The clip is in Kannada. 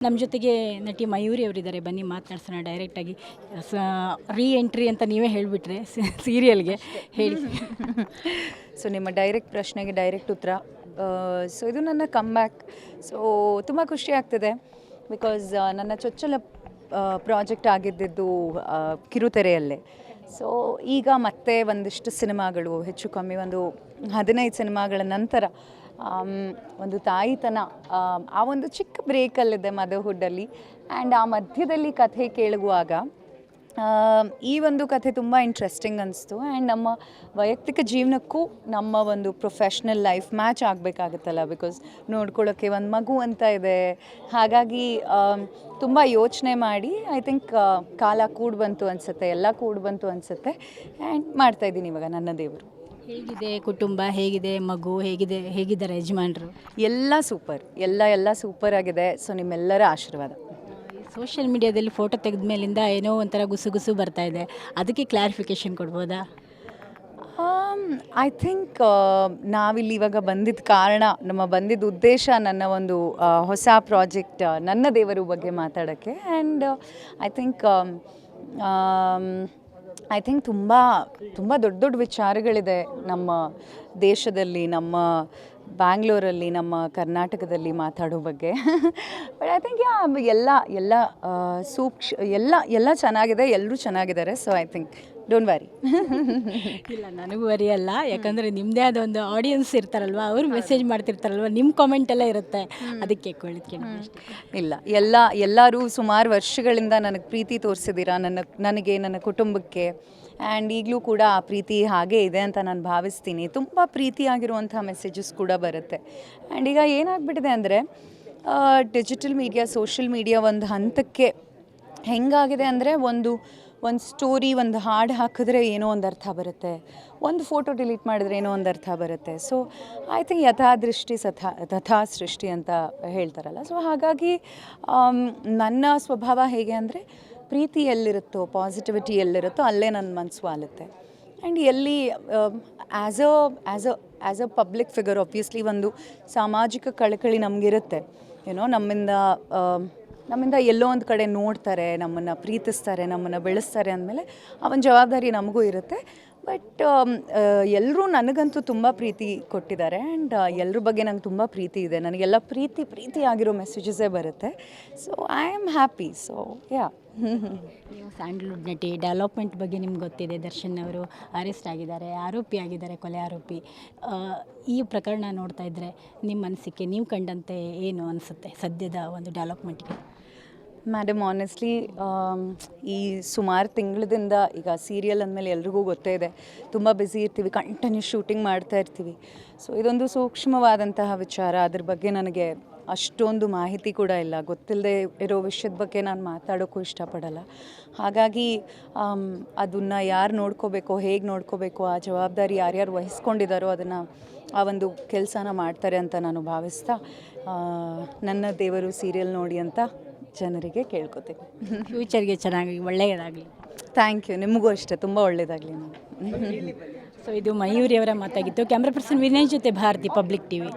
ನಮ್ಮ ಜೊತೆಗೆ ನಟಿ ಮಯೂರಿ ಅವರಿದ್ದಾರೆ, ಬನ್ನಿ ಮಾತನಾಡ್ಸೋಣ ಡೈರೆಕ್ಟಾಗಿ. ರೀ ಎಂಟ್ರಿ ಅಂತ ನೀವೇ ಹೇಳಿಬಿಟ್ರೆ ಸೀರಿಯಲ್ಗೆ ಹೇಳಿ. ಸೊ ನಿಮ್ಮ ಡೈರೆಕ್ಟ್ ಪ್ರಶ್ನೆಗೆ ಡೈರೆಕ್ಟ್ ಉತ್ತರ. ಸೊ ಇದು ನನ್ನ ಕಮ್ ಬ್ಯಾಕ್. ಸೊ ತುಂಬ ಖುಷಿ ಆಗ್ತಿದೆ ಬಿಕಾಸ್ ನನ್ನ ಚೊಚ್ಚಲ ಪ್ರಾಜೆಕ್ಟ್ ಆಗಿದ್ದಿದ್ದು ಕಿರುತೆರೆಯಲ್ಲೇ. ಸೊ ಈಗ ಮತ್ತೆ ಒಂದಿಷ್ಟು ಸಿನಿಮಾಗಳು, ಹೆಚ್ಚು ಕಮ್ಮಿ ಒಂದು 15 ಸಿನಿಮಾಗಳ ನಂತರ ಒಂದು ತಾಯಿತನ, ಆ ಒಂದು ಚಿಕ್ಕ ಬ್ರೇಕಲ್ಲಿದೆ ಮದರ್ಹುಡ್ಡಲ್ಲಿ. ಆ್ಯಂಡ್ ಆ ಮಧ್ಯದಲ್ಲಿ ಕಥೆ ಕೇಳುವಾಗ ಈ ಒಂದು ಕಥೆ ತುಂಬ ಇಂಟ್ರೆಸ್ಟಿಂಗ್ ಅನಿಸ್ತು. ಆ್ಯಂಡ್ ನಮ್ಮ ವೈಯಕ್ತಿಕ ಜೀವನಕ್ಕೂ ನಮ್ಮ ಒಂದು ಪ್ರೊಫೆಷ್ನಲ್ ಲೈಫ್ ಮ್ಯಾಚ್ ಆಗಬೇಕಾಗುತ್ತಲ್ಲ, ಬಿಕಾಸ್ ನೋಡ್ಕೊಳ್ಳೋಕ್ಕೆ ಒಂದು ಮಗು ಅಂತ ಇದೆ. ಹಾಗಾಗಿ ತುಂಬ ಯೋಚನೆ ಮಾಡಿ ಐ ಥಿಂಕ್ ಕಾಲ ಕೂಡಿ ಬಂತು ಅನಿಸುತ್ತೆ, ಎಲ್ಲ ಕೂಡಿ ಬಂತು ಅನಿಸುತ್ತೆ. ಆ್ಯಂಡ್ ಮಾಡ್ತಾಯಿದ್ದೀನಿ ಇವಾಗ ನನ್ನ ದೇವರು. ಹೇಗಿದೆ ಕುಟುಂಬ, ಹೇಗಿದೆ ಮಗು, ಹೇಗಿದ್ದಾರೆ ಯಜಮಾನರು? ಎಲ್ಲ ಸೂಪರ್, ಎಲ್ಲ ಸೂಪರ್ ಆಗಿದೆ. ಸೊ ನಿಮ್ಮೆಲ್ಲರ ಆಶೀರ್ವಾದ. ಸೋಷಿಯಲ್ ಮೀಡಿಯಾದಲ್ಲಿ ಫೋಟೋ ತೆಗೆದ ಮೇಲಿಂದ ಏನೋ ಒಂಥರ ಗುಸು ಬರ್ತಾ ಇದೆ, ಅದಕ್ಕೆ ಕ್ಲಾರಿಫಿಕೇಷನ್ ಕೊಡ್ಬೋದಾ? ಐ ಥಿಂಕ್ ನಾವಿಲ್ಲಿ ಇವಾಗ ಬಂದಿದ್ದ ಕಾರಣ, ನಮ್ಮ ಬಂದಿದ್ದ ಉದ್ದೇಶ ನನ್ನ ಒಂದು ಹೊಸ ಪ್ರಾಜೆಕ್ಟ್ ನನ್ನ ದೇವರು ಬಗ್ಗೆ ಮಾತಾಡೋಕ್ಕೆ. ಆ್ಯಂಡ್ ಐ ಥಿಂಕ್ ತುಂಬ ದೊಡ್ಡ ವಿಚಾರಗಳಿದೆ ನಮ್ಮ ದೇಶದಲ್ಲಿ, ನಮ್ಮ ಬ್ಯಾಂಗ್ಳೂರಲ್ಲಿ, ನಮ್ಮ ಕರ್ನಾಟಕದಲ್ಲಿ ಮಾತಾಡೋ ಬಗ್ಗೆ. ಬಟ್ ಐ ಥಿಂಕ್ ಎಲ್ಲ ಎಲ್ಲ ಚೆನ್ನಾಗಿದೆ, ಎಲ್ಲರೂ ಚೆನ್ನಾಗಿದ್ದಾರೆ. So I think don't worry. ಇಲ್ಲ, ನನಗೂ ವರಿ ಅಲ್ಲ, ಯಾಕಂದರೆ ನಿಮ್ಮದೇ ಆದ ಒಂದು ಆಡಿಯನ್ಸ್ ಇರ್ತಾರಲ್ವ, ಅವರು ಮೆಸೇಜ್ ಮಾಡ್ತಿರ್ತಾರಲ್ವ, ನಿಮ್ಮ ಕಾಮೆಂಟ್ ಎಲ್ಲ ಇರುತ್ತೆ, ಅದಕ್ಕೆ ಇಲ್ಲ, ಎಲ್ಲರೂ ಸುಮಾರು ವರ್ಷಗಳಿಂದ ನನಗೆ ಪ್ರೀತಿ ತೋರಿಸಿದ್ದೀರಾ, ನನಗೆ, ನನ್ನ ಕುಟುಂಬಕ್ಕೆ. ಆ್ಯಂಡ್ ಈಗಲೂ ಕೂಡ ಆ ಪ್ರೀತಿ ಹಾಗೇ ಇದೆ ಅಂತ ನಾನು ಭಾವಿಸ್ತೀನಿ. ತುಂಬ ಪ್ರೀತಿಯಾಗಿರುವಂಥ ಮೆಸೇಜಸ್ ಕೂಡ ಬರುತ್ತೆ. ಆ್ಯಂಡ್ ಈಗ ಏನಾಗ್ಬಿಟ್ಟಿದೆ ಅಂದರೆ ಡಿಜಿಟಲ್ ಮೀಡಿಯಾ, ಸೋಷಿಯಲ್ ಮೀಡಿಯಾ ಒಂದು ಹಂತಕ್ಕೆ ಹೆಂಗಾಗಿದೆ ಅಂದರೆ, ಒಂದು ಸ್ಟೋರಿ, ಒಂದು ಹಾಡು ಹಾಕಿದ್ರೆ ಏನೋ ಒಂದು ಅರ್ಥ ಬರುತ್ತೆ, ಒಂದು ಫೋಟೋ ಡಿಲೀಟ್ ಮಾಡಿದ್ರೆ ಏನೋ ಒಂದು ಅರ್ಥ ಬರುತ್ತೆ. ಸೊ ಐ ಥಿಂಕ್ ಯಥಾದೃಷ್ಟಿ ತಥಾ ಸೃಷ್ಟಿ ಅಂತ ಹೇಳ್ತಾರಲ್ಲ. ಸೊ ಹಾಗಾಗಿ ನನ್ನ ಸ್ವಭಾವ ಹೇಗೆ ಅಂದರೆ, ಪ್ರೀತಿ ಎಲ್ಲಿರುತ್ತೋ, ಪಾಸಿಟಿವಿಟಿ ಎಲ್ಲಿರುತ್ತೋ ಅಲ್ಲೇ ನನ್ನ ಮನಸ್ಸು ವಾಲುತ್ತೆ. ಆ್ಯಂಡ್ ಎಲ್ಲಿ as a public figure obviously ಒಂದು ಸಾಮಾಜಿಕ ಕಳಕಳಿ ನಮಗಿರುತ್ತೆ. ಏನೋ ನಮ್ಮಿಂದ ಎಲ್ಲೋ ಒಂದು ಕಡೆ ನೋಡ್ತಾರೆ, ನಮ್ಮನ್ನು ಪ್ರೀತಿಸ್ತಾರೆ, ನಮ್ಮನ್ನು ಬೆಳೆಸ್ತಾರೆ ಅಂದಮೇಲೆ ಆ ಒಂದು ಜವಾಬ್ದಾರಿ ನಮಗೂ ಇರುತ್ತೆ. ಬಟ್ ಎಲ್ಲರೂ ನನಗಂತೂ ತುಂಬ ಪ್ರೀತಿ ಕೊಟ್ಟಿದ್ದಾರೆ. ಆ್ಯಂಡ್ ಎಲ್ಲರ ಬಗ್ಗೆ ನಂಗೆ ತುಂಬ ಪ್ರೀತಿ ಇದೆ. ನನಗೆಲ್ಲ ಪ್ರೀತಿ ಆಗಿರೋ ಮೆಸೇಜಸ್ಸೇ ಬರುತ್ತೆ. So I am happy. So yeah. ನೀವು ಸ್ಯಾಂಡಲ್ವುಡ್ ನಟಿ, ಡೆವಲಪ್ಮೆಂಟ್ ಬಗ್ಗೆ ನಿಮ್ಗೆ ಗೊತ್ತಿದೆ. ದರ್ಶನ್ ಅವರು ಅರೆಸ್ಟ್ ಆಗಿದ್ದಾರೆ, ಆರೋಪಿ ಆಗಿದ್ದಾರೆ, ಕೊಲೆ ಆರೋಪಿ. ಈ ಪ್ರಕರಣ ನೋಡ್ತಾ ಇದ್ದರೆ ನಿಮ್ಮ ಮನಸ್ಸಿಗೆ ನೀವು ಕಂಡಂತೆ ಏನು ಅನಿಸುತ್ತೆ ಸದ್ಯದ ಒಂದು ಡೆವಲಪ್ಮೆಂಟ್ಗೆ? ಮೇಡಮ್, ಆನೆಸ್ಟ್ಲಿ ಈ ಸುಮಾರು ತಿಂಗಳದಿಂದ ಈಗ ಸೀರಿಯಲ್ ಅಂದಮೇಲೆ ಎಲ್ರಿಗೂ ಗೊತ್ತೇ ಇದೆ, ತುಂಬ ಬ್ಯುಸಿ ಇರ್ತೀವಿ, ಕಂಟಿನ್ಯೂ ಶೂಟಿಂಗ್ ಮಾಡ್ತಾ ಇರ್ತೀವಿ. ಸೊ ಇದೊಂದು ಸೂಕ್ಷ್ಮವಾದಂತಹ ವಿಚಾರ, ಅದ್ರ ಬಗ್ಗೆ ನನಗೆ ಅಷ್ಟೊಂದು ಮಾಹಿತಿ ಕೂಡ ಇಲ್ಲ. ಗೊತ್ತಿಲ್ಲದೆ ಇರೋ ವಿಷಯದ ಬಗ್ಗೆ ನಾನು ಮಾತಾಡೋಕ್ಕೂ ಇಷ್ಟಪಡಲ್ಲ. ಹಾಗಾಗಿ ಅದನ್ನು ಯಾರು ನೋಡ್ಕೋಬೇಕೋ, ಹೇಗೆ ನೋಡ್ಕೋಬೇಕೋ, ಆ ಜವಾಬ್ದಾರಿ ಯಾರ್ಯಾರು ವಹಿಸ್ಕೊಂಡಿದ್ದಾರೋ ಅದನ್ನು, ಆ ಒಂದು ಕೆಲಸನ ಮಾಡ್ತಾರೆ ಅಂತ ನಾನು ಭಾವಿಸ್ತಾ, ನನ್ನ ದೇವರು ಸೀರಿಯಲ್ ನೋಡಿ ಅಂತ ಜನರಿಗೆ ಕೇಳ್ಕೊತೀನಿ. ಫ್ಯೂಚರ್ಗೆ ಚೆನ್ನಾಗಿ ಒಳ್ಳೆಯದಾಗಲಿ. Thank you. ನಿಮಗೂ ಅಷ್ಟೇ, ತುಂಬ ಒಳ್ಳೆಯದಾಗಲಿ. ಸೊ ಇದು ಮಯೂರಿ ಅವರ ಮಾತಾಗಿತ್ತು. ಕ್ಯಾಮ್ರಾ ಪರ್ಸನ್ ವಿನಯ್ ಜೊತೆ ಭಾರತಿ, ಪಬ್ಲಿಕ್ ಟಿವಿ.